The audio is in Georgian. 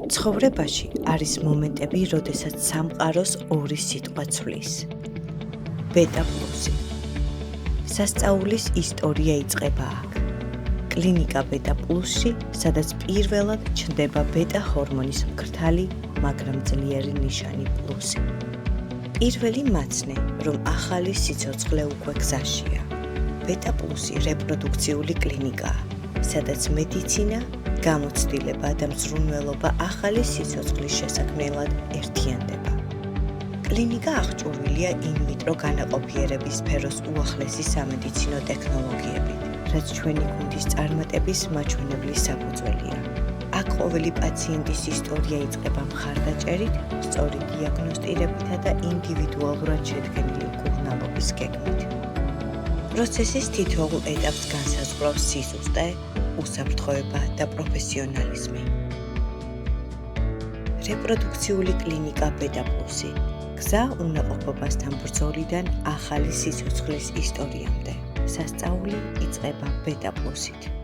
ცხოვრებაში არის მომენტები, როდესაც სამყაროს ორი სიტყვა ცვლის. ბეტა პლუსი. სასწაულის ისტორია იწყება აქ. კლინიკა ბეტა პლუსში, სადაც პირველად ჩნდება ბეტა ჰორმონის მკრთალი, მაგრამ ძლიერი ნიშანი პლუსი. პირველი მაცნე, რომ ახალი სიცოცხლე უკვე გზაშია. ბეტა პლუსი რეპროდუქციული კლინიკაა, სადაც მედიცინა, გამოცდილება და მზრუნველობა ახალი სიცოცხლის შესაქმნელად ერთიანდება. კლინიკა აღჭურვილია ინვიტრო განაყოფიერების სფეროს უახლესი სამედიცინო ტექნოლოგიებით, რაც ჩვენი გუნდის წარმატების მაჩვენებლის საფუძველია. აქ ყოველი პაციენტის ისტორია იწყება მხარდაჭერით, სწორი დიაგნოსტირებითა და ინდივიდუალურად შედგენილი მკურნალობის გეგმით. პროცესის თითოეულ ეტაპს განსაზღვრავს სიზუსტე, უსაფრთხოება და პროფესიონალიზმი. რეპროდუქციული კლინიკა ბეტა პლუსი. გზა უნაყოფობასთან ბრძოლიდან ახალი სიცოცხლის ისტორიამდე. სასწაული იწყება ბეტა პლუსით.